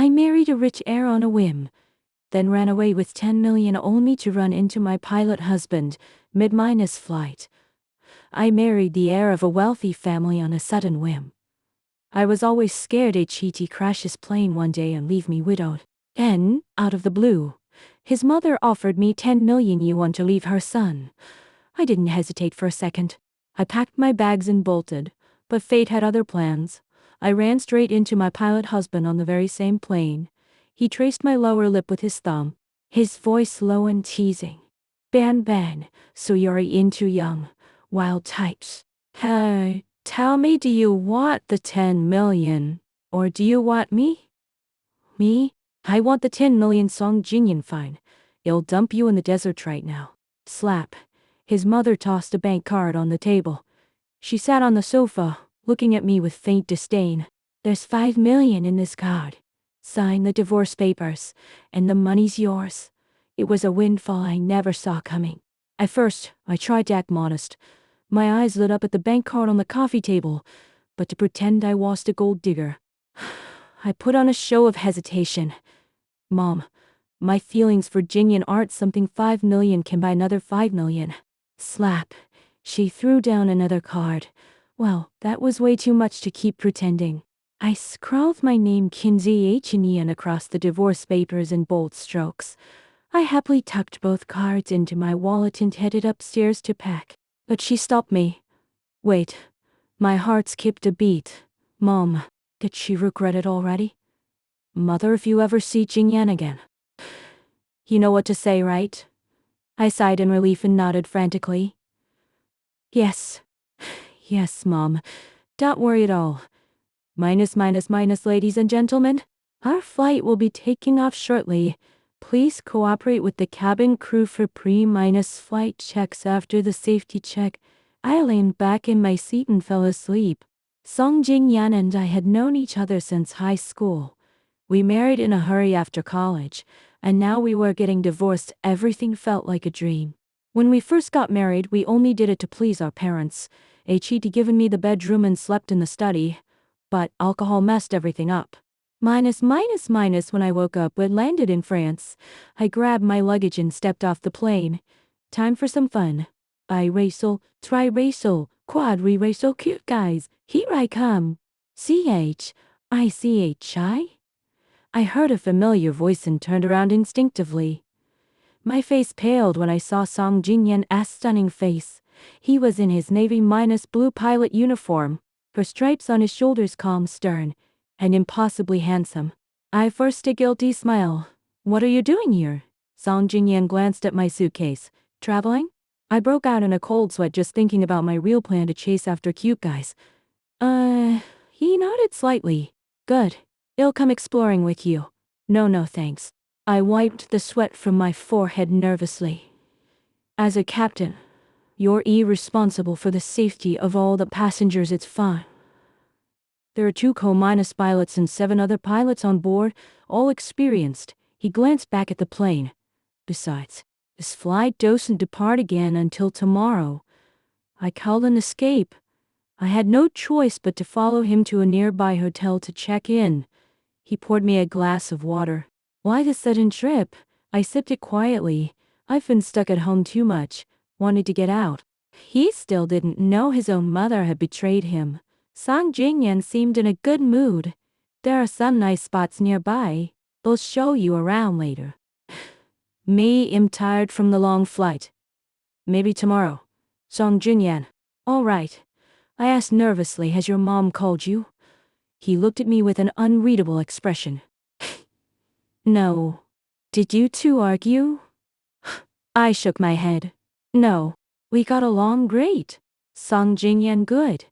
I married a rich heir on a whim, then ran away with 10 million only to run into my pilot husband, mid-minus flight. I married the heir of a wealthy family on a sudden whim. I was always scared HET crash his plane one day and leave me widowed. Then, out of the blue, his mother offered me 10 million yuan to leave her son. I didn't hesitate for a second. I packed my bags and bolted, but fate had other plans. I ran straight into my pilot husband on the very same plane. He traced my lower lip with his thumb, his voice low and teasing. Ban, so you're into young, wild types. Hey, tell me, do you want the 10 million, or do you want me? Me? I want the 10 million. Song Jingyan. Fine. I'll dump you in the desert right now. Slap. His mother tossed a bank card on the table. She sat on the sofa, looking at me with faint disdain. There's 5 million in this card. Sign the divorce papers, and the money's yours. It was a windfall I never saw coming. At first, I tried to act modest. My eyes lit up at the bank card on the coffee table, but to pretend I was a gold digger. I put on a show of hesitation. Mom, my feelings for Jingyan aren't something 5 million can buy another 5 million. Slap. She threw down another card. Well, that was way too much to keep pretending. I scrawled my name Kinsey Hnian across the divorce papers in bold strokes. I happily tucked both cards into my wallet and headed upstairs to pack. But she stopped me. Wait. My heart skipped a beat. Mom, did she regret it already? Mother, if you ever see Jingyan again. You know what to say, right? I sighed in relief and nodded frantically. Yes. Yes, Mom. Don't worry at all. Minus, ladies and gentlemen. Our flight will be taking off shortly. Please cooperate with the cabin crew for pre-minus flight checks after the safety check. I leaned back in my seat and fell asleep. Song Jingyan and I had known each other since high school. We married in a hurry after college, and now we were getting divorced. Everything felt like a dream. When we first got married, we only did it to please our parents. HE'd given me the bedroom and slept in the study, but alcohol messed everything up. Minus, when I woke up, but landed in France. I grabbed my luggage and stepped off the plane. Time for some fun. Bi-racial, tri-racial, quadri-racial, cute guys, here I come. CHICHI? I heard a familiar voice and turned around instinctively. My face paled when I saw Song Jingyan's stunning face. He was in his navy minus blue pilot uniform, her stripes on his shoulders calm stern, and impossibly handsome. I forced a guilty smile. What are you doing here? Song Jingyan glanced at my suitcase. Traveling? I broke out in a cold sweat just thinking about my real plan to chase after cute guys. He nodded slightly. Good. I'll come exploring with you. No thanks. I wiped the sweat from my forehead nervously. As a captain, you're irresponsible for the safety of all the passengers. It's fine. There are 2 co-minus pilots and 7 other pilots on board, all experienced. He glanced back at the plane. Besides, this flight doesn't depart again until tomorrow. I called an escape. I had no choice but to follow him to a nearby hotel to check in. He poured me a glass of water. Why the sudden trip? I sipped it quietly. I've been stuck at home too much, wanted to get out. He still didn't know his own mother had betrayed him. Song Jingyan seemed in a good mood. There are some nice spots nearby. They'll show you around later. Me, I'm tired from the long flight. Maybe tomorrow. Song Jingyan. All right. I asked nervously, has your mom called you? He looked at me with an unreadable expression. No. Did you two argue? I shook my head. No. We got along great. Song Jingyan good.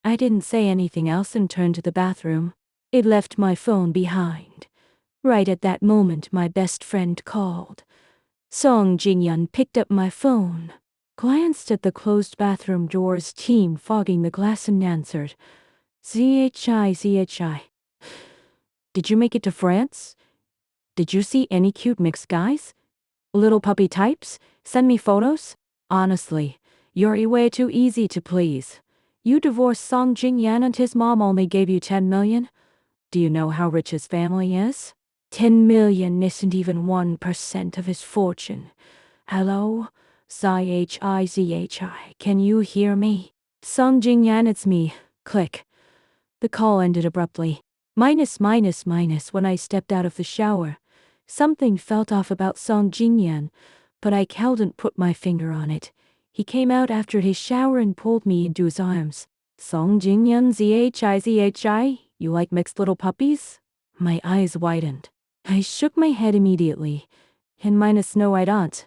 I didn't say anything else and turned to the bathroom. It left my phone behind. Right at that moment my best friend called. Song Jingyan picked up my phone, glanced at the closed bathroom doors, team fogging the glass, and answered. CHI. Did you make it to France? Did you see any cute mixed guys? Little puppy types? Send me photos? Honestly, you're way too easy to please. You divorced Song Jingyan and his mom only gave you 10 million? Do you know how rich his family is? 10 million isn't even 1% of his fortune. Hello? Zhi, can you hear me? Song Jingyan, it's me. Click. The call ended abruptly. Minus. When I stepped out of the shower. Something felt off about Song Jingyan, but I couldn't put my finger on it. He came out after his shower and pulled me into his arms. Song Jingyan, Zhi, you like mixed little puppies? My eyes widened. I shook my head immediately. And minus no, I don't.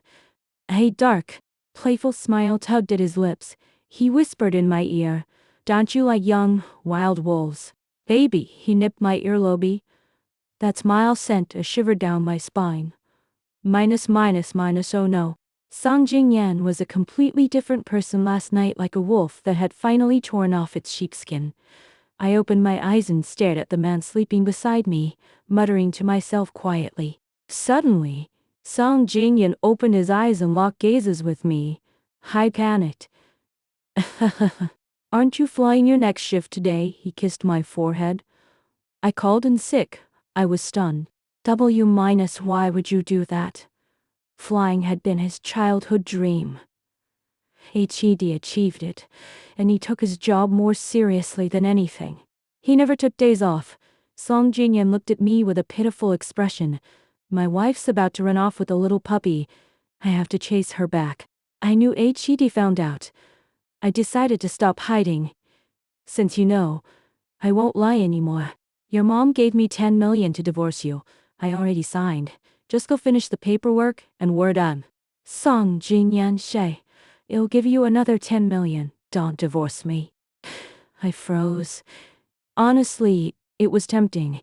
Hey, Dark. Playful smile tugged at his lips. He whispered in my ear, don't you like young, wild wolves? Baby, he nipped my earlobe. That smile sent a shiver down my spine. Minus, oh no. Song Jingyan was a completely different person last night, like a wolf that had finally torn off its sheepskin. I opened my eyes and stared at the man sleeping beside me, muttering to myself quietly. Suddenly, Song Jingyan opened his eyes and locked gazes with me. I panicked. Aren't you flying your next shift today? He kissed my forehead. I called in sick. I was stunned. Why would you do that? Flying had been his childhood dream. HED achieved it, and he took his job more seriously than anything. He never took days off. Song Jingyan looked at me with a pitiful expression. My wife's about to run off with a little puppy. I have to chase her back. I knew HED found out. I decided to stop hiding. Since you know, I won't lie anymore. Your mom gave me 10 million to divorce you. I already signed. Just go finish the paperwork and we're done. Song Jingyan Shay, it'll give you another 10 million. Don't divorce me. I froze. Honestly, it was tempting.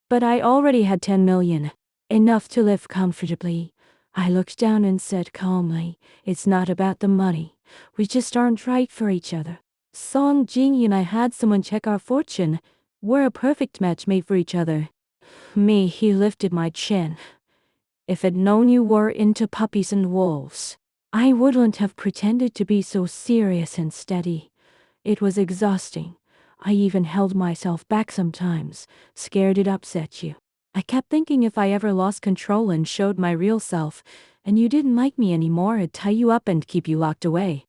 But I already had 10 million. Enough to live comfortably. I looked down and said calmly, it's not about the money. We just aren't right for each other. Song Jingyan and I had someone check our fortune. We're a perfect match made for each other. Me, he lifted my chin. If I'd known you were into puppies and wolves, I wouldn't have pretended to be so serious and steady. It was exhausting. I even held myself back sometimes, scared it'd upset you. I kept thinking if I ever lost control and showed my real self, and you didn't like me anymore, I'd tie you up and keep you locked away.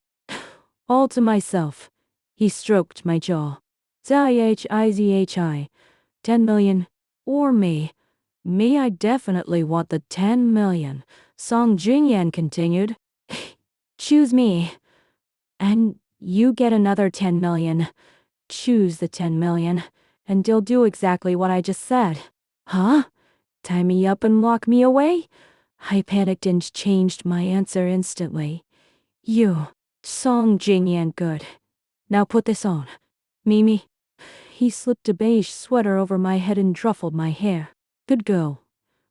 All to myself. He stroked my jaw. Zhi, 10 million. Or me. Me, I definitely want the 10 million. Song Jingyan continued. Choose me. And you get another 10 million. Choose the 10 million. And you'll do exactly what I just said. Huh? Tie me up and lock me away? I panicked and changed my answer instantly. You. Song Jingyan, good. Now put this on. Mimi. He slipped a beige sweater over my head and ruffled my hair. Good girl.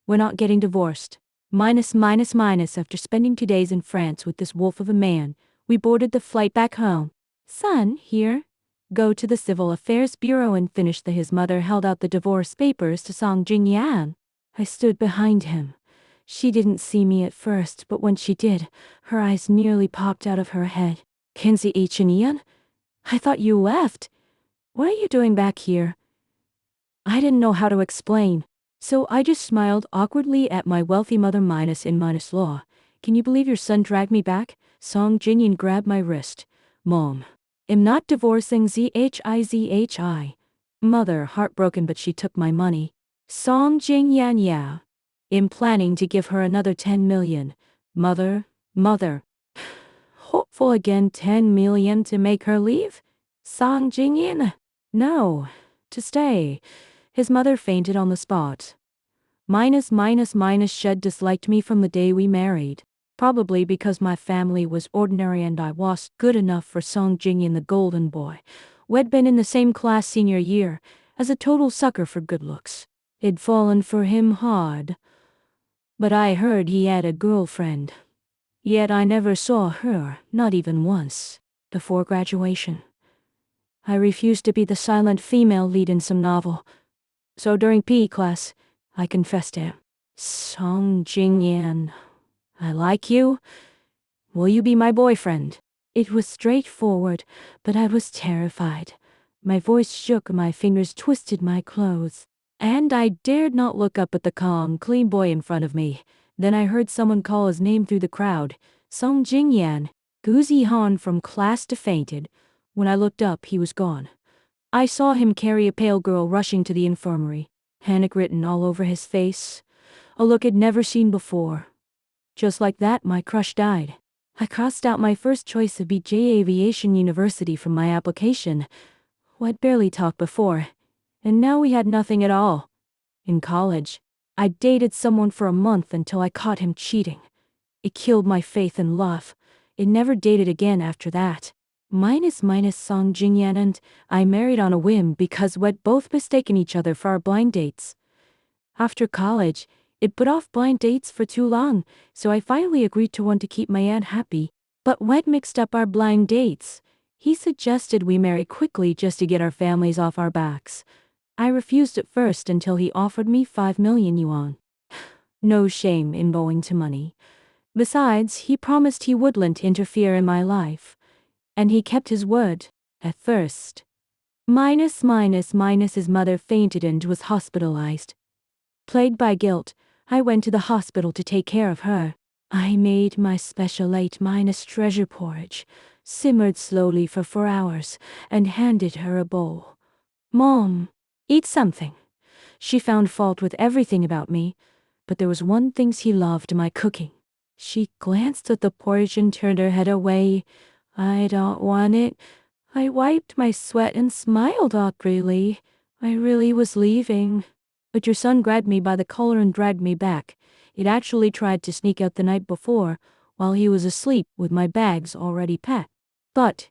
We're not getting divorced. Minus. After spending 2 days in France with this wolf of a man, we boarded the flight back home. Son, here. Go to the Civil Affairs Bureau and finish his mother held out the divorce papers to Song Jingyan. I stood behind him. She didn't see me at first, but when she did, her eyes nearly popped out of her head. Kinsey Ian? I thought you left. What are you doing back here? I didn't know how to explain, so I just smiled awkwardly at my wealthy mother minus law. Can you believe your son dragged me back? Song Jingyan grabbed my wrist. Mom. I'm not divorcing Zhi. Mother, heartbroken, but she took my money. Song Jingyan, yeah. I'm planning to give her another 10 million. Mother. Hopeful again, 10 million to make her leave? Song Jingyan. No. To stay. His mother fainted on the spot. Minus. Shed disliked me from the day we married. Probably because my family was ordinary and I was good enough for Song Jingyan, the golden boy, who had been in the same class senior year, as a total sucker for good looks. It'd fallen for him hard. But I heard he had a girlfriend. Yet I never saw her, not even once, before graduation. I refused to be the silent female lead in some novel. So during PE class, I confessed to him. Song Jingyan, I like you. Will you be my boyfriend? It was straightforward, but I was terrified. My voice shook, my fingers twisted my clothes. and I dared not look up at the calm, clean boy in front of me. Then I heard someone call his name through the crowd. Song Jingyan. Gu Zihan from class fainted. When I looked up, he was gone. I saw him carry a pale girl rushing to the infirmary, panic written all over his face, a look I'd never seen before. Just like that, my crush died. I crossed out my first choice of BJ Aviation University from my application. I'd barely talked before, and now we had nothing at all. In college, I dated someone for a month until I caught him cheating. It killed my faith in love. It never dated again after that. Minus Song Jingyan and I married on a whim because we'd both mistaken each other for our blind dates. After college, it put off blind dates for too long, so I finally agreed to one to keep my aunt happy. But we'd mixed up our blind dates. He suggested we marry quickly just to get our families off our backs. I refused at first until he offered me 5 million yuan. No shame in bowing to money. Besides, he promised he wouldn't interfere in my life. And he kept his word, at first. Minus his mother fainted and was hospitalized. Plagued by guilt, I went to the hospital to take care of her. I made my special 8 treasure porridge, simmered slowly for 4 hours, and handed her a bowl. Mom, eat something. She found fault with everything about me, but there was one thing she loved: my cooking. She glanced at the porridge and turned her head away. I don't want it. I wiped my sweat and smiled awkwardly. I really was leaving. But your son grabbed me by the collar and dragged me back. It actually tried to sneak out the night before, while he was asleep with my bags already packed. But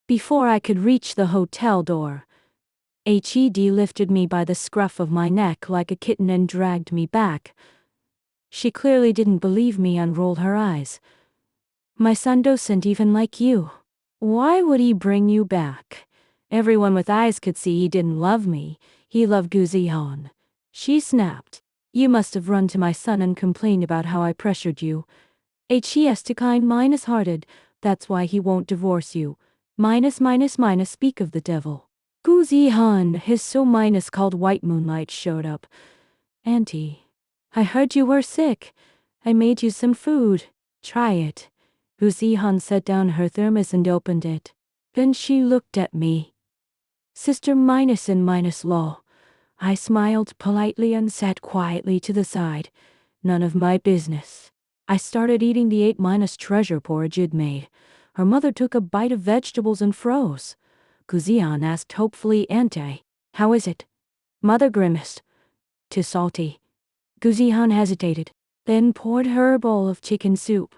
before I could reach the hotel door, HED lifted me by the scruff of my neck like a kitten and dragged me back. She clearly didn't believe me and rolled her eyes. My son doesn't even like you. Why would he bring you back? Everyone with eyes could see he didn't love me. He loved Gu Zihan. She snapped. You must have run to my son and complained about how I pressured you. HES to kind minus-hearted. That's why he won't divorce you. Minus, speak of the devil. Gu Zihan, his so minus called White Moonlight showed up. Auntie, I heard you were sick. I made you some food. Try it. Gu Zihan set down her thermos and opened it. Then she looked at me. Sister minus in minus law. I smiled politely and sat quietly to the side. None of my business. I started eating the 8 treasure porridge you'd made. Her mother took a bite of vegetables and froze. Gu Zihan asked hopefully, Auntie, how is it? Mother grimaced. Too salty. Gu Zihan hesitated, then poured her a bowl of chicken soup.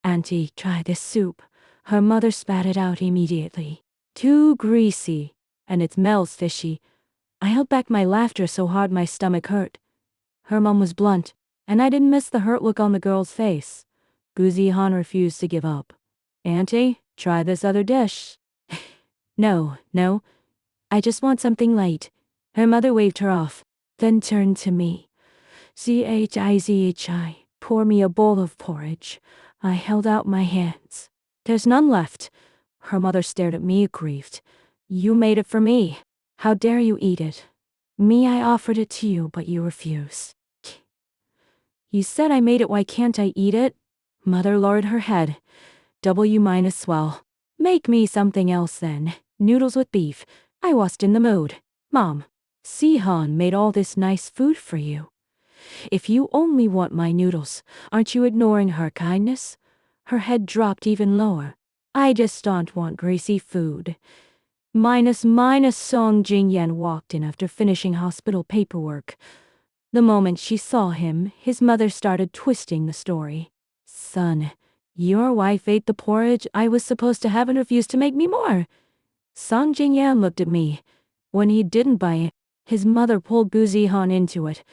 Auntie, try this soup. Her mother spat it out immediately. Too greasy, and it smells fishy. I held back my laughter so hard my stomach hurt. Her mom was blunt, and I didn't miss the hurt look on the girl's face. Gu Zihan refused to give up. Auntie, try this other dish. No, I just want something light. Her mother waved her off, then turned to me. Zhi, pour me a bowl of porridge. I held out my hands. There's none left. Her mother stared at me aggrieved. You made it for me. How dare you eat it? Me, I offered it to you, but you refuse. You said I made it, why can't I eat it? Mother lowered her head. Well, make me something else then. Noodles with beef. I wasnn't in the mood. Mom, Zihan made all this nice food for you. If you only want my noodles, aren't you ignoring her kindness? Her head dropped even lower. I just don't want greasy food. Minus Song Jingyan walked in after finishing hospital paperwork. The moment she saw him, his mother started twisting the story. Son, your wife ate the porridge I was supposed to have and refused to make me more. Song Jingyan looked at me. When he didn't buy it, his mother pulled Gu Zihan into it.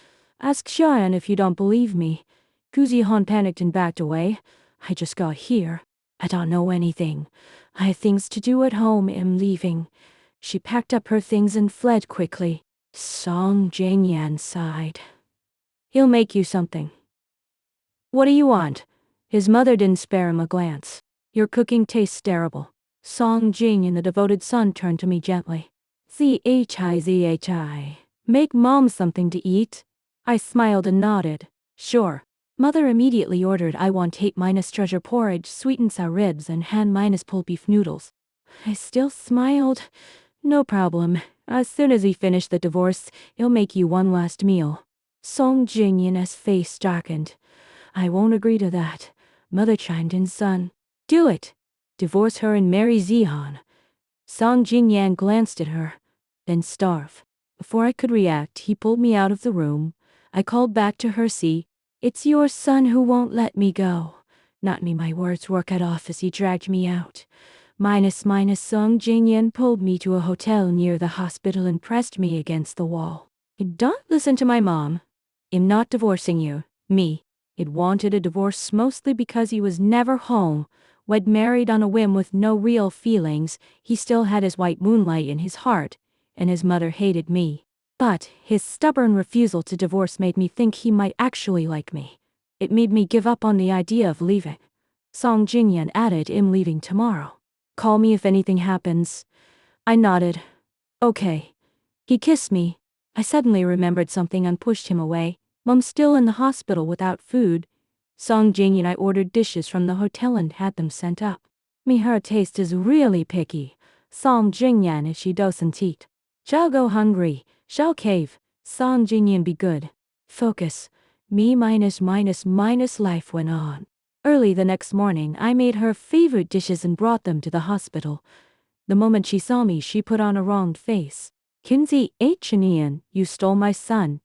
Ask Xian if you don't believe me. Gu Zihan panicked and backed away. I just got here. I don't know anything. I have things to do at home. I'm leaving. She packed up her things and fled quickly. Song Jingyan sighed. He'll make you something. What do you want? His mother didn't spare him a glance. Your cooking tastes terrible. Song Jing and the devoted son turned to me gently. Zhi. Make mom something to eat. I smiled and nodded. Sure. Mother immediately ordered I want 8 minus treasure porridge, sweet and sour ribs, and Han minus pulled beef noodles. I still smiled. No problem. As soon as we finish the divorce, he'll make you one last meal. Song Jingyan's face darkened. I won't agree to that. Mother chimed in, son. Do it. Divorce her and marry Zihan. Song Jingyan glanced at her. Then starve. Before I could react, he pulled me out of the room. I called back to Hersey. It's your son who won't let me go. Not me, my words were cut off as he dragged me out. Song Jingyan pulled me to a hotel near the hospital and pressed me against the wall. Don't listen to my mom. I'm not divorcing you. Me. It wanted a divorce mostly because he was never home. Wed married on a whim with no real feelings, he still had his white moonlight in his heart, and his mother hated me. But his stubborn refusal to divorce made me think he might actually like me. It made me give up on the idea of leaving. Song Jingyan added, I'm leaving tomorrow. Call me if anything happens. I nodded. Okay. He kissed me. I suddenly remembered something and pushed him away. Mom's still in the hospital without food. Song Jingyan and I ordered dishes from the hotel and had them sent up. Her taste is really picky. Song Jingyan if she doesn't eat. Shall go hungry. Shall cave. Song Jingyan be good. Focus. Me minus life went on. Early the next morning, I made her favorite dishes and brought them to the hospital. The moment she saw me, she put on a wronged face. Kinsey Chinian, you stole my son.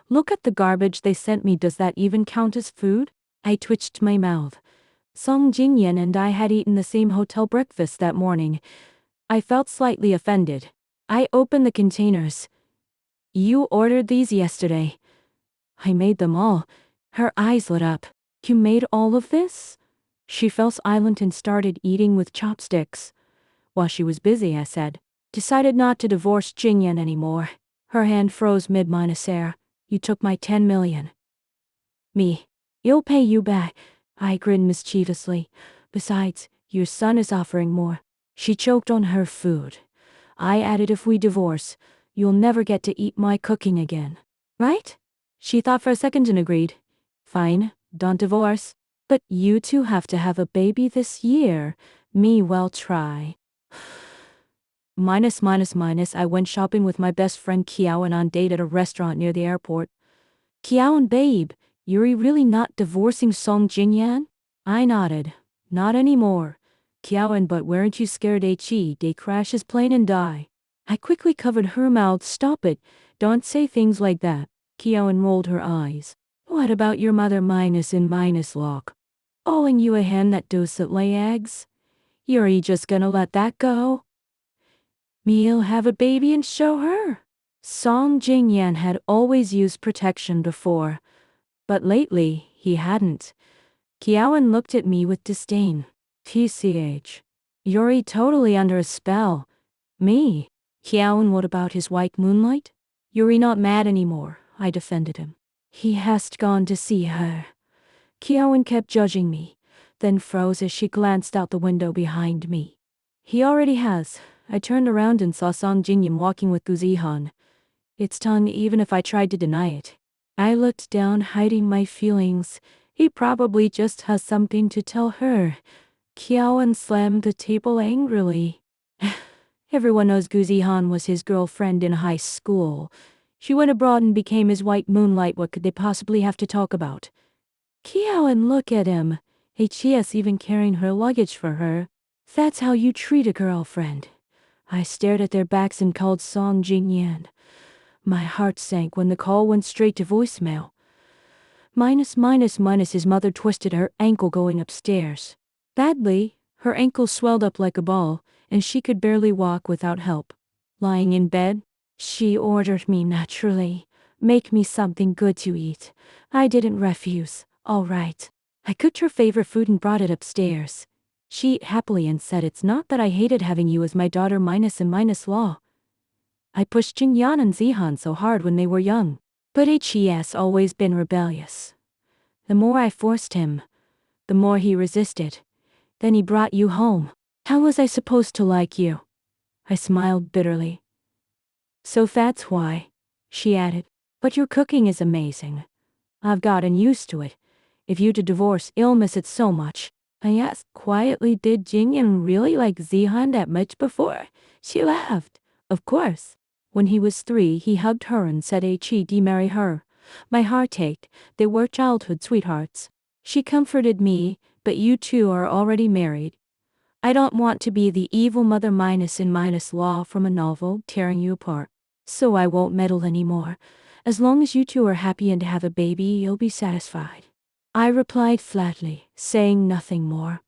Look at the garbage they sent me. Does that even count as food? I twitched my mouth. Song Jingyan and I had eaten the same hotel breakfast that morning. I felt slightly offended. I opened the containers. You ordered these yesterday. I made them all. Her eyes lit up. You made all of this? She fell silent and started eating with chopsticks. While she was busy, I said, decided not to divorce Jingyan anymore. Her hand froze mid-air. You took my 10 million. Me. You'll pay you back. I grinned mischievously. Besides, your son is offering more. She choked on her food. I added, if we divorce, you'll never get to eat my cooking again. Right? She thought for a second and agreed. Fine, don't divorce. But you two have to have a baby this year. Me well try. I went shopping with my best friend Kiao and on date at a restaurant near the airport. Kiao and babe, you're really not divorcing Song Jingyan? I nodded. Not anymore. Kiao, but weren't you scared they crash his plane and die? I quickly covered her mouth. Stop it. Don't say things like that. Kiao rolled her eyes. What about your mother minus lock? Oh, and you a hen that doesn't lay eggs? You're just gonna let that go? Me'll have a baby and show her. Song Jingyan had always used protection before, but lately he hadn't. Kiao looked at me with disdain. PCH. You're totally under a spell. Me? Kiao, what about his white moonlight? You're not mad anymore, I defended him. He has gone to see her. Kiao kept judging me, then froze as she glanced out the window behind me. He already has. I turned around and saw Song Jingyan walking with Gu Zihan. It's tongue even if I tried to deny it. I looked down, hiding my feelings. He probably just has something to tell her. Kiao slammed the table angrily. Everyone knows Gu Zihan was his girlfriend in high school. She went abroad and became his white moonlight. What could they possibly have to talk about? Kiao, look at him. HES even carrying her luggage for her. That's how you treat a girlfriend. I stared at their backs and called Song Jingyan. My heart sank when the call went straight to voicemail. Minus, his mother twisted her ankle going upstairs. Badly, her ankle swelled up like a ball, and she could barely walk without help. Lying in bed, she ordered me naturally. Make me something good to eat. I didn't refuse. All right. I cooked her favorite food and brought it upstairs. She ate happily and said, it's not that I hated having you as my daughter minus law. I pushed Jingyan and Zihan so hard when they were young, but HES always been rebellious. The more I forced him, the more he resisted. Then he brought you home. How was I supposed to like you? I smiled bitterly. So that's why. she added. But your cooking is amazing. I've gotten used to it. If you to divorce, you'll miss it so much. I asked quietly, did Jingyan really like Zihan that much before? She laughed. Of course. When he was 3, he hugged her and said he'd marry her. My heart ached. They were childhood sweethearts. She comforted me, but you two are already married. I don't want to be the evil mother minus in minus law from a novel tearing you apart. So I won't meddle anymore. As long as you two are happy and have a baby, you'll be satisfied. I replied flatly, saying nothing more.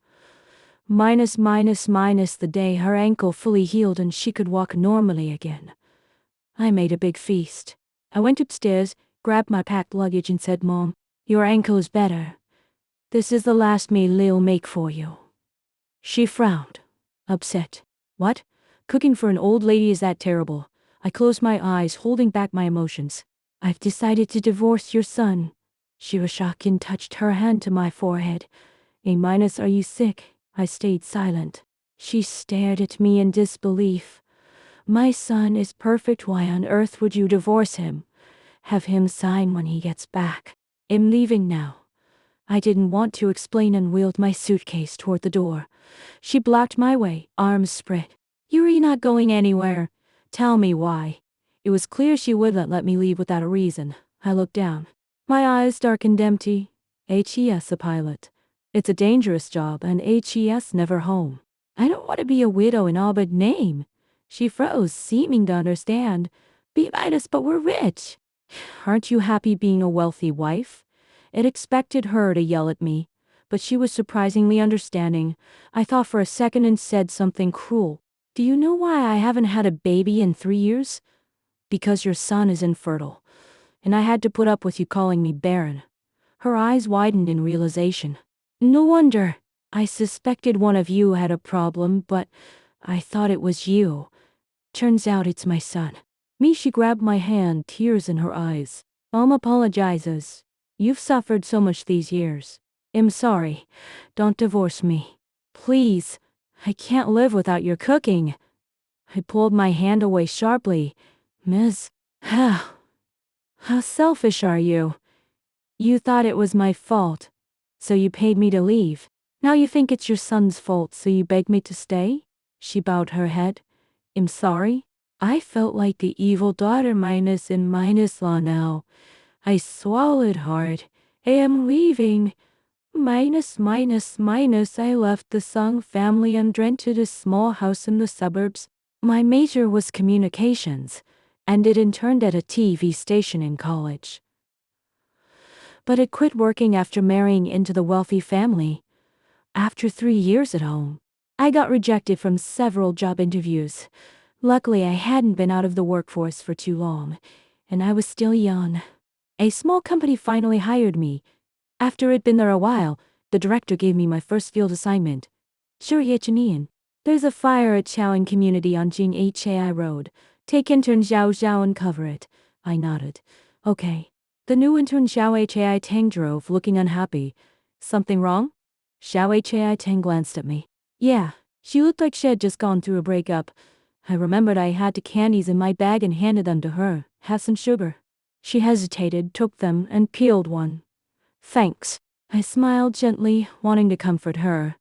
Minus the day her ankle fully healed and she could walk normally again. I made a big feast. I went upstairs, grabbed my packed luggage and said, Mom, your ankle is better. This is the last meal I'll make for you. She frowned, upset. What? Cooking for an old lady is that terrible? I closed my eyes, holding back my emotions. I've decided to divorce your son. Shirashakin touched her hand to my forehead. Are you sick? I stayed silent. She stared at me in disbelief. My son is perfect. Why on earth would you divorce him? Have him sign when he gets back. I'm leaving now. I didn't want to explain and wheeled my suitcase toward the door. She blocked my way, arms spread. You're not going anywhere. Tell me why. It was clear she wouldn't let me leave without a reason. I looked down. My eyes darkened empty. HES a pilot. It's a dangerous job and HES never home. I don't want to be a widow in all but name. She froze, seeming to understand. But we're rich. Aren't you happy being a wealthy wife? It expected her to yell at me, but she was surprisingly understanding. I thought for a second and said something cruel. Do you know why I haven't had a baby in 3 years? Because your son is infertile, and I had to put up with you calling me barren. Her eyes widened in realization. No wonder. I suspected one of you had a problem, but I thought it was you. Turns out it's my son. She grabbed my hand, tears in her eyes. Mom apologizes. You've suffered so much these years. I'm sorry. Don't divorce me. Please. I can't live without your cooking. I pulled my hand away sharply. Miss, how selfish are you? You thought it was my fault, so you paid me to leave. Now you think it's your son's fault, so you beg me to stay? She bowed her head. I'm sorry. I felt like the evil daughter minus law now. I swallowed hard. I am leaving. Minus, I left the Sung family and rented a small house in the suburbs. My major was communications, and it interned at a TV station in college. But it quit working after marrying into the wealthy family. After 3 years at home, I got rejected from several job interviews. Luckily, I hadn't been out of the workforce for too long, and I was still young. A small company finally hired me. After I'd been there a while, the director gave me my first field assignment. Shuriachanian. There's a fire at Chaoing Community on Jing Hai Road. Take intern Zhao and cover it. I nodded. Okay. The new intern Xiao Hai Tang drove, looking unhappy. Something wrong? Xiao Hai Tang glanced at me. Yeah, she looked like she had just gone through a breakup. I remembered I had 2 candies in my bag and handed them to her. Have some sugar. She hesitated, took them, and peeled one. Thanks. I smiled gently, wanting to comfort her.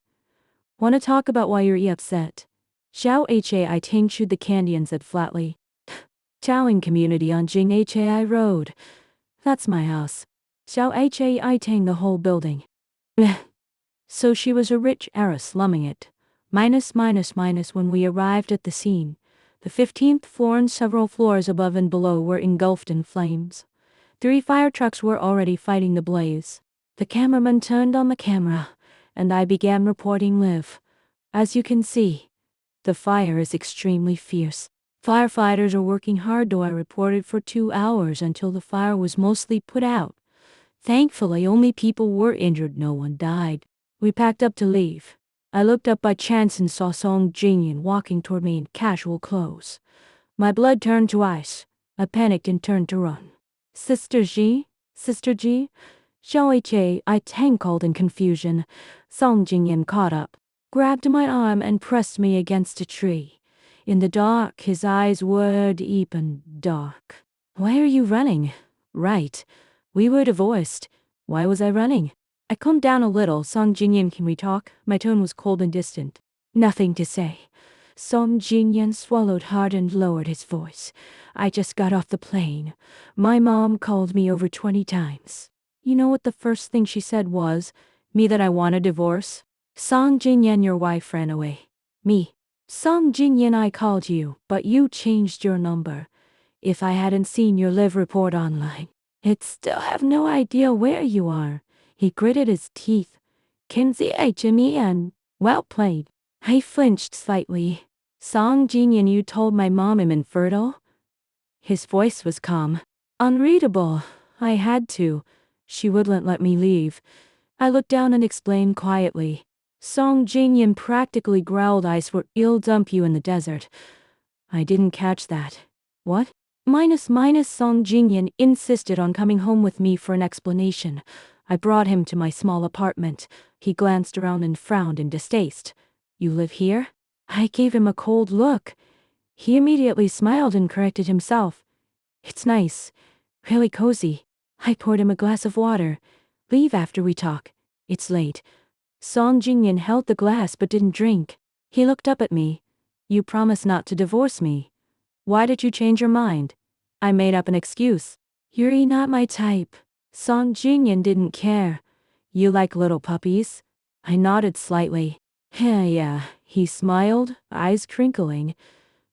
Want to talk about why you're upset? Xiao Hai Tang chewed the candy and said flatly. Chaoing Community on Jing Hai Road. That's my house. Xiao Hai Tang the whole building. So she was a rich heiress slumming it. Minus when we arrived at the scene. The 15th floor and several floors above and below were engulfed in flames. 3 fire trucks were already fighting the blaze. The cameraman turned on the camera, and I began reporting live. As you can see, the fire is extremely fierce. Firefighters are working hard, though I reported for 2 hours until the fire was mostly put out. Thankfully, only people were injured, no one died. We packed up to leave. I looked up by chance and saw Song Jingyan walking toward me in casual clothes. My blood turned to ice. I panicked and turned to run. Sister Ji? Xiao Hai Tang called in confusion. Song Jingyan caught up, grabbed my arm and pressed me against a tree. In the dark, his eyes were deep and dark. Why are you running? Right. We were divorced. Why was I running? I calmed down a little. Song Jinyan, can we talk? My tone was cold and distant. Nothing to say. Song Jinyan swallowed hard and lowered his voice. I just got off the plane. My mom called me over 20 times. You know what the first thing she said was? Me that I want a divorce? Song Jinyan, your wife ran away. Me. Song Jinyan, I called you, but you changed your number. If I hadn't seen your live report online, I'd still have no idea where you are. He gritted his teeth. Kinsey Jimmy and well played. I flinched slightly. Song Jinyan, you told my mom I'm infertile? His voice was calm. Unreadable. I had to. She wouldn't let me leave. I looked down and explained quietly. Song Jinyan practically growled, I swear I'll dump you in the desert. I didn't catch that. What? Song Jinyan insisted on coming home with me for an explanation. I brought him to my small apartment. He glanced around and frowned in distaste. You live here? I gave him a cold look. He immediately smiled and corrected himself. It's nice. Really cozy. I poured him a glass of water. Leave after we talk. It's late. Song Jinyan held the glass but didn't drink. He looked up at me. You promised not to divorce me. Why did you change your mind? I made up an excuse. You're not my type. Song Jinyan didn't care. You like little puppies? I nodded slightly. Yeah, he smiled, eyes crinkling.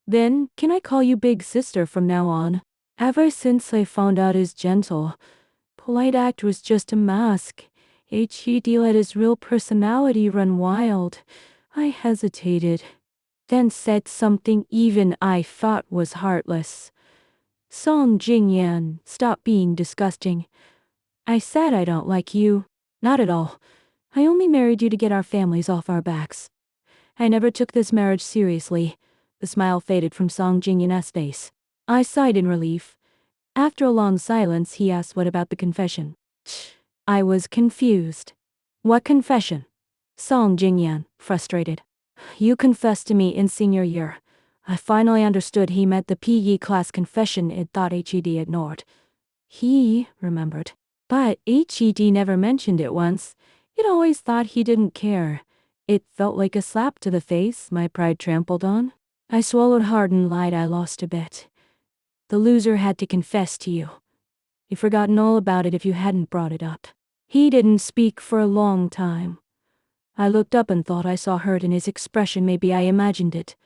Then, can I call you big sister from now on? Ever since I found out his gentle, polite act was just a mask. HED let his real personality run wild. I hesitated, then said something even I thought was heartless. Song Jinyan, stop being disgusting. I said I don't like you. Not at all. I only married you to get our families off our backs. I never took this marriage seriously. The smile faded from Song Jinyan's face. I sighed in relief. After a long silence, he asked, what about the confession? I was confused. What confession? Song Jinyan, frustrated. You confessed to me in senior year. I finally understood he meant the PE class confession it thought HED ignored. He remembered. But HED never mentioned it once. It always thought he didn't care. It felt like a slap to the face my pride trampled on. I swallowed hard and lied I lost a bet. The loser had to confess to you. You'd forgotten all about it if you hadn't brought it up. He didn't speak for a long time. I looked up and thought I saw hurt in his expression. Maybe I imagined it.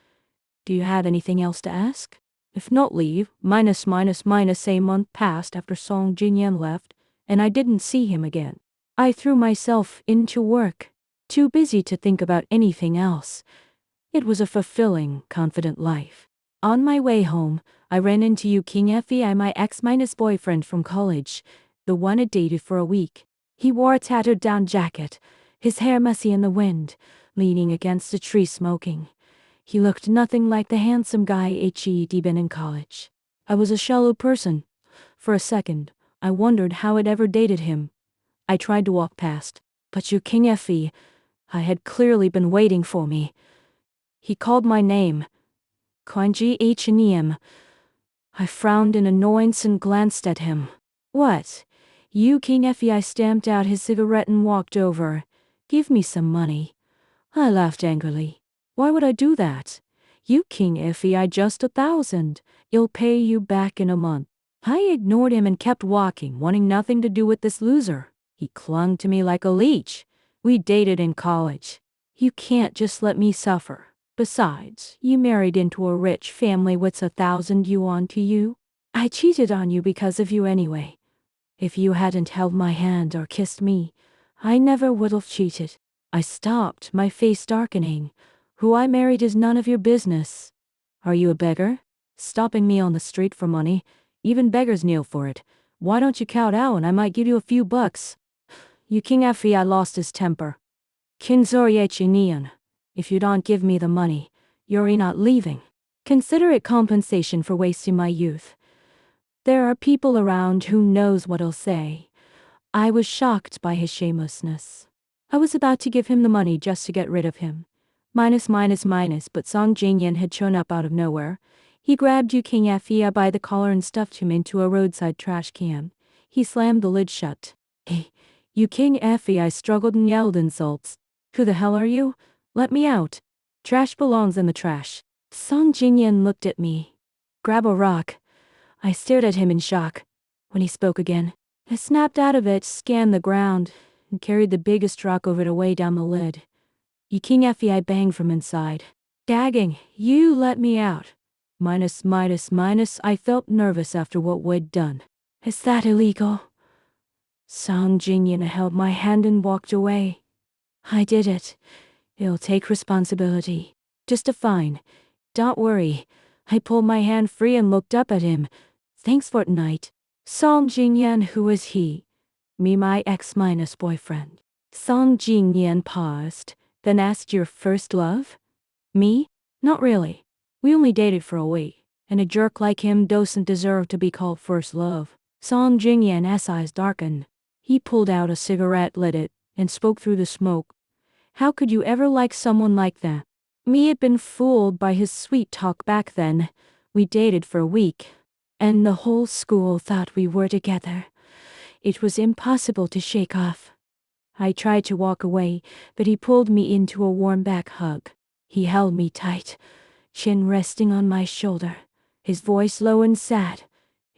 Do you have anything else to ask? If not, leave. A month passed after Song Jinyan left, and I didn't see him again. I threw myself into work, too busy to think about anything else. It was a fulfilling, confident life. On my way home, I ran into Yu King Fei, my ex-boyfriend from college, the one I'd dated for a week. He wore a tattered down jacket, his hair messy in the wind, leaning against a tree smoking. He looked nothing like the handsome guy HED been in college. I was a shallow person. For a second, I wondered how I'd ever dated him. I tried to walk past, but Yu King Fei had clearly been waiting for me. He called my name. Kwanji H&M. I frowned in annoyance and glanced at him. What? Yu King Fei. I stamped out his cigarette and walked over. Give me some money. I laughed angrily. Why would I do that? Yu King Fei, I just 1,000. I'll pay you back in a month. I ignored him and kept walking, wanting nothing to do with this loser. He clung to me like a leech. We dated in college. You can't just let me suffer. Besides, you married into a rich family. What's 1,000 yuan to you? I cheated on you because of you anyway. If you hadn't held my hand or kissed me, I never would have cheated. I stopped, my face darkening. Who I married is none of your business. Are you a beggar? Stopping me on the street for money? Even beggars kneel for it. Why don't you kowtow and I might give you a few bucks? Yu King Fei, I lost his temper. Kinzori Nian. If you don't give me the money, you're not leaving. Consider it compensation for wasting my youth. There are people around who knows what I'll say. I was shocked by his shamelessness. I was about to give him the money just to get rid of him. But Song Jinyan had shown up out of nowhere. He grabbed Yu King Fia by the collar and stuffed him into a roadside trash can. He slammed the lid shut. Hey, Yu King Fia, I struggled and yelled insults. Who the hell are you? Let me out. Trash belongs in the trash. Song Jingyan looked at me. Grab a rock. I stared at him in shock. When he spoke again, I snapped out of it, scanned the ground, and carried the biggest rock over to weigh down the lid. Yu King Fia banged from inside. Gagging, you let me out. Minus. I felt nervous after what we'd done. Is that illegal? Song Jingyan held my hand and walked away. I did it. He'll take responsibility. Just a fine. Don't worry. I pulled my hand free and looked up at him. Thanks for tonight. Song Jingyan, who is he? Me, my ex-boyfriend. Song Jingyan paused, then asked, your first love? Me? Not really. We only dated for a week, and a jerk like him doesn't deserve to be called first love. Song Jingyan's eyes darkened. He pulled out a cigarette, lit it, and spoke through the smoke. How could you ever like someone like that? Me had been fooled by his sweet talk back then. We dated for a week, and the whole school thought we were together. It was impossible to shake off. I tried to walk away, but he pulled me into a warm back hug. He held me tight, chin resting on my shoulder, his voice low and sad.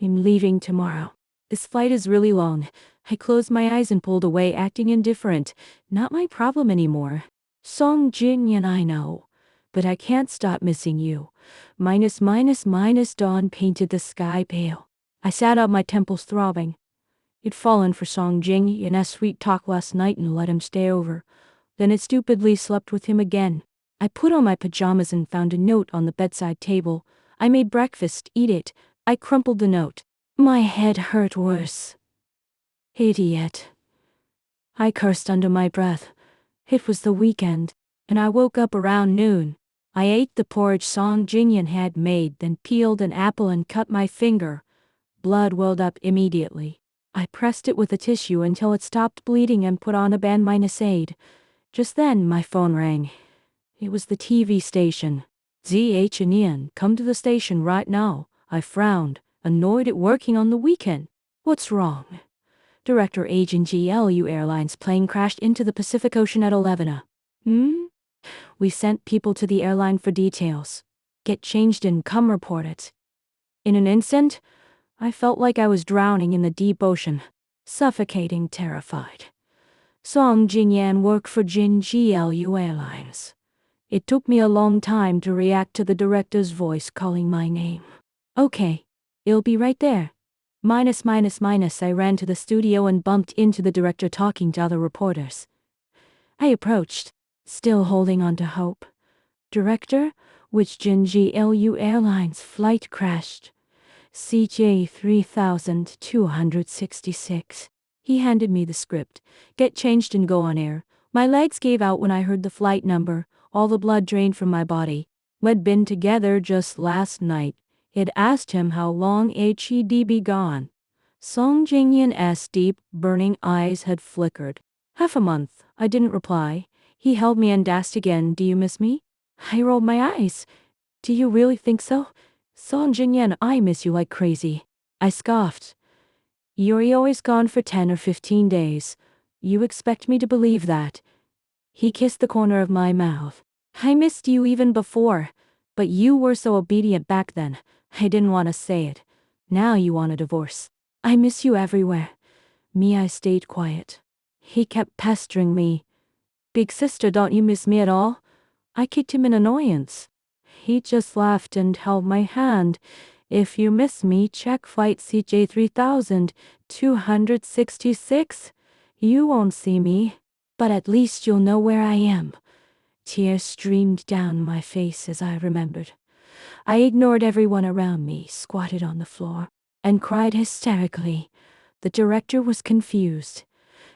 I'm leaving tomorrow. This flight is really long. I closed my eyes and pulled away, acting indifferent. Not my problem anymore. Song Jingyan, I know. But I can't stop missing you. Minus. Dawn painted the sky pale. I sat up, my temples throbbing. I'd fallen for Song Jingyan's sweet talk last night and let him stay over. Then it stupidly slept with him again. I put on my pajamas and found a note on the bedside table. I made breakfast, eat it. I crumpled the note. My head hurt worse. Idiot. I cursed under my breath. It was the weekend, and I woke up around noon. I ate the porridge Song Jingyan had made, then peeled an apple and cut my finger. Blood welled up immediately. I pressed it with a tissue until it stopped bleeding and put on a Band-Aid. Just then, my phone rang. It was the TV station. ZH and Ian, come to the station right now. I frowned, annoyed at working on the weekend. What's wrong? Director Agent GLU Airlines plane crashed into the Pacific Ocean at 11 a.m. We sent people to the airline for details. Get changed and come report it. In an instant, I felt like I was drowning in the deep ocean, suffocating, terrified. Song Jingyan worked for GLU Airlines. It took me a long time to react to the director's voice calling my name. Okay, it'll be right there. Minus. I ran to the studio and bumped into the director talking to other reporters. I approached, still holding on to hope. Director, which GLU Airlines flight crashed? CJ 3266. He handed me the script. Get changed and go on air. My legs gave out when I heard the flight number. All the blood drained from my body. We'd been together just last night. It asked him how long he'd be gone. Song Jingyan's deep, burning eyes had flickered. Half a month. I didn't reply. He held me and asked again, do you miss me? I rolled my eyes. Do you really think so? Song Jingyan, I miss you like crazy. I scoffed. You're always gone for 10 or 15 days. You expect me to believe that? He kissed the corner of my mouth. I missed you even before, but you were so obedient back then. I didn't want to say it. Now you want a divorce. I miss you everywhere. Me, I stayed quiet. He kept pestering me. Big sister, don't you miss me at all? I kicked him in annoyance. He just laughed and held my hand. If you miss me, check flight CJ 3266. You won't see me, but at least you'll know where I am. Tears streamed down my face as I remembered. I ignored everyone around me, squatted on the floor, and cried hysterically. The director was confused.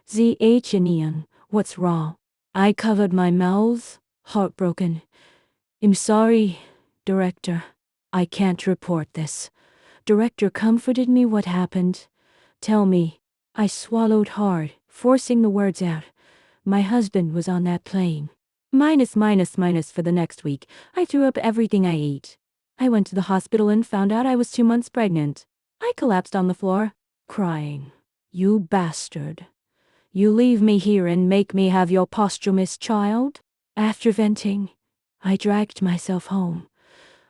ZH and Ian, what's wrong? I covered my mouth, heartbroken. I'm sorry, director. I can't report this. Director comforted me. What happened? Tell me. I swallowed hard, forcing the words out. My husband was on that plane. Minus for the next week. I threw up everything I ate. I went to the hospital and found out I was 2 months pregnant. I collapsed on the floor, crying. You bastard. You leave me here and make me have your posthumous child? After venting, I dragged myself home.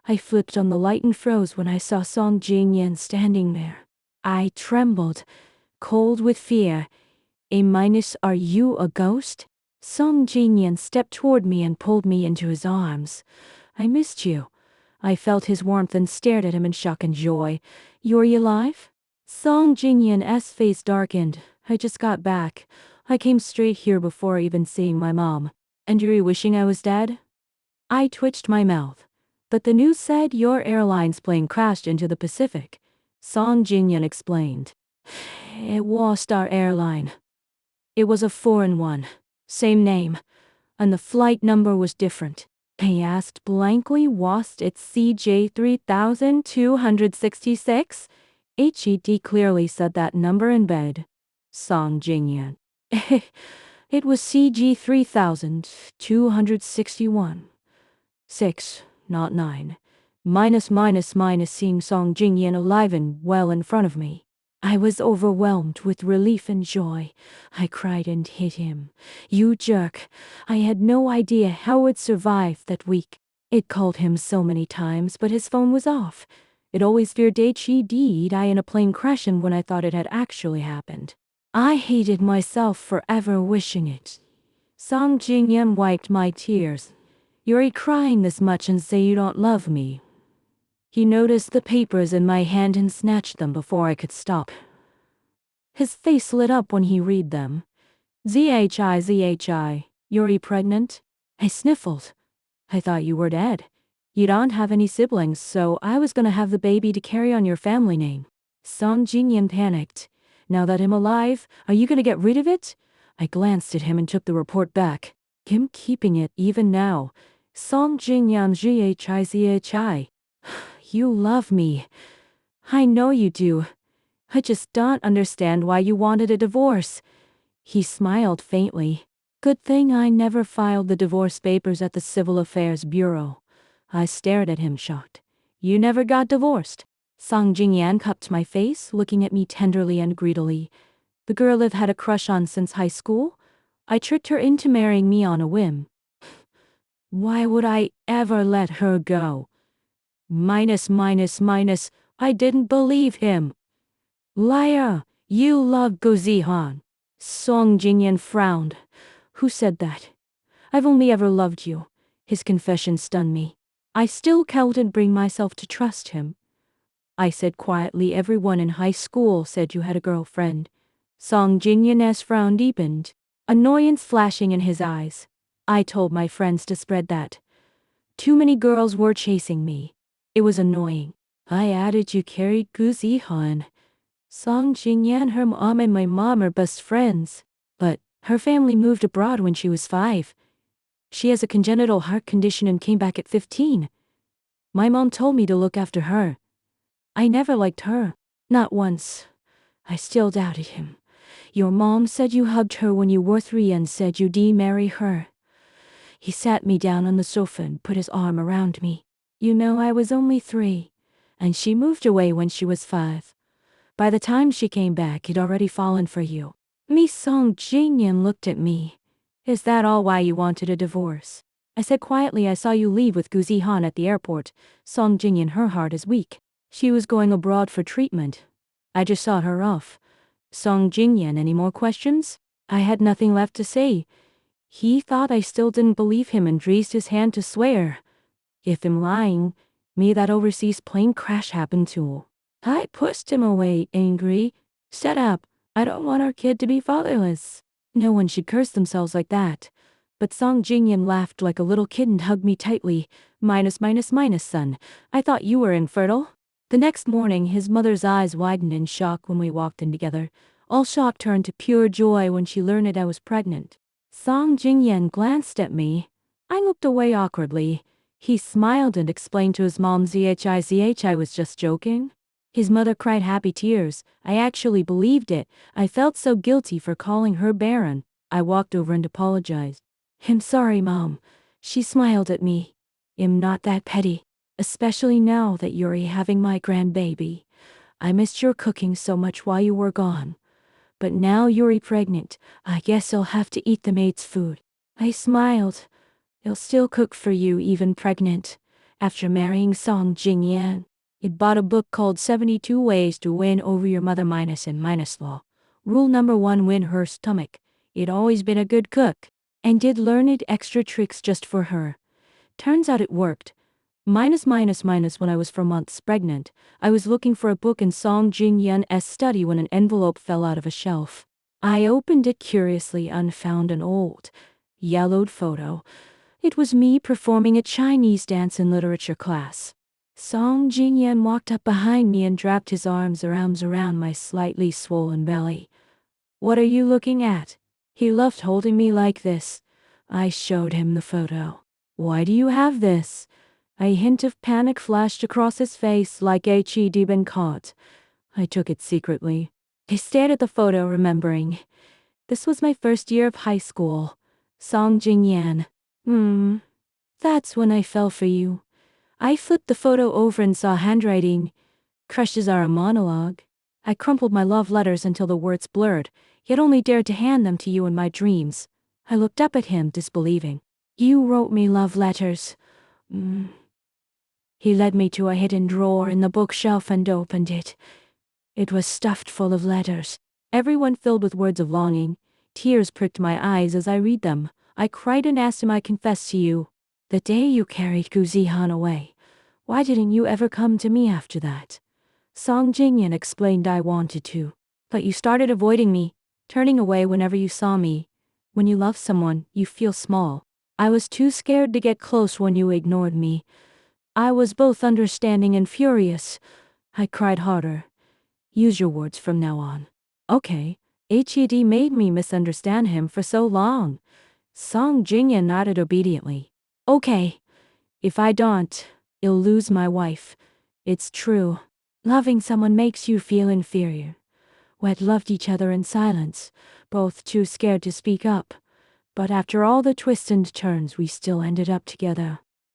I flipped on the light and froze when I saw Song Jingyan standing there. I trembled, cold with fear. Are you a ghost? Song Jingyan stepped toward me and pulled me into his arms. I missed you. I felt his warmth and stared at him in shock and joy. You're alive? Song Jingyan's face darkened. I just got back. I came straight here before even seeing my mom. And you're wishing I was dead? I twitched my mouth. But the news said your airline's plane crashed into the Pacific. Song Jingyan explained. It was Star Airline. It was a foreign one. Same name. And the flight number was different. I asked blankly, was it CJ 3266? HED clearly said that number in bed. Song Jingyan. It was CG 3261. 6, not 9. Seeing Song Jingyan alive and well in front of me. I was overwhelmed with relief and joy. I cried and hit him. You jerk. I had no idea how it survived that week. It called him so many times, but his phone was off. It always feared he'd die in a plane crash when I thought it had actually happened. I hated myself for ever wishing it. Song Jingyan wiped my tears. You're crying this much and say you don't love me. He noticed the papers in my hand and snatched them before I could stop. His face lit up when he read them. ZHI, you're pregnant? I sniffled. I thought you were dead. You don't have any siblings, so I was gonna have the baby to carry on your family name. Song Jingyan panicked. Now that I'm alive, are you gonna get rid of it? I glanced at him and took the report back. Him keeping it even now. Song Jingyan ZHI. You love me. I know you do. I just don't understand why you wanted a divorce. He smiled faintly. Good thing I never filed the divorce papers at the Civil Affairs Bureau. I stared at him shocked. You never got divorced? Song Jingyan cupped my face, looking at me tenderly and greedily. The girl I've had a crush on since high school? I tricked her into marrying me on a whim. Why would I ever let her go? I didn't believe him. Liar, you love Gu Zihan. Song Jingyan frowned. Who said that? I've only ever loved you. His confession stunned me. I still couldn't bring myself to trust him. I said quietly, everyone in high school said you had a girlfriend. Song Jingyan's frown deepened, annoyance flashing in his eyes. I told my friends to spread that. Too many girls were chasing me. It was annoying. I added you carried Gu Zihan. Song Jingyan, her mom and my mom are best friends. But her family moved abroad when she was 5. She has a congenital heart condition and came back at 15. My mom told me to look after her. I never liked her. Not once. I still doubted him. Your mom said you hugged her when you were 3 and said you'd marry her. He sat me down on the sofa and put his arm around me. You know, I was only 3, and she moved away when she was 5. By the time she came back, he'd already fallen for you. Song Jingyan looked at me. Is that all why you wanted a divorce? I said quietly, I saw you leave with Gu Zihan at the airport. Song Jingyan, her heart is weak. She was going abroad for treatment. I just saw her off. Song Jingyan, any more questions? I had nothing left to say. He thought I still didn't believe him and raised his hand to swear. If I'm lying, me that overseas plane crash happened to. I pushed him away, angry. Shut up. I don't want our kid to be fatherless. No one should curse themselves like that. But Song Jingyan laughed like a little kid and hugged me tightly. Son. I thought you were infertile. The next morning, his mother's eyes widened in shock when we walked in together. All shock turned to pure joy when she learned I was pregnant. Song Jingyan glanced at me. I looked away awkwardly. He smiled and explained to his mom I was just joking. His mother cried happy tears. I actually believed it. I felt so guilty for calling her barren. I walked over and apologized. I'm sorry, Mom. She smiled at me. I'm not that petty. especially now that you're having my grandbaby. I missed your cooking so much while you were gone. But now you're pregnant, I guess I'll have to eat the maid's food. I smiled. I'll still cook for you even pregnant. After marrying Song Jingyan, it bought a book called 72 Ways to Win Over Your Mother minus and minus law. Rule number 1, win her stomach. It always been a good cook. And did learn it extra tricks just for her. Turns out it worked. Minus minus minus when I was 4 months pregnant, I was looking for a book in Song Jingyan's study when an envelope fell out of a shelf. I opened it curiously and found an old, yellowed photo. It was me performing a Chinese dance in literature class. Song Jingyan walked up behind me and wrapped his arms around my slightly swollen belly. What are you looking at? He loved holding me like this. I showed him the photo. Why do you have this? A hint of panic flashed across his face like he'd been caught. I took it secretly. He stared at the photo, remembering. This was my first year of high school. Song Jingyan. That's when I fell for you. I flipped the photo over and saw handwriting. Crushes are a monologue. I crumpled my love letters until the words blurred, yet only dared to hand them to you in my dreams. I looked up at him, disbelieving. You wrote me love letters. He led me to a hidden drawer in the bookshelf and opened it. It was stuffed full of letters, every one filled with words of longing. Tears pricked my eyes as I read them. I cried and asked him, I confess to you. The day you carried Gu Zihan away, why didn't you ever come to me after that? Song Jingyan explained. I wanted to. But you started avoiding me, turning away whenever you saw me. When you love someone, you feel small. I was too scared to get close when you ignored me. I was both understanding and furious. I cried harder. Use your words from now on. Okay. Hed made me misunderstand him for so long. Song Jingyan nodded obediently. Okay. If I don't, I'll lose my wife. It's true. Loving someone makes you feel inferior. We'd loved each other in silence, both too scared to speak up. But after all the twists and turns, we still ended up together.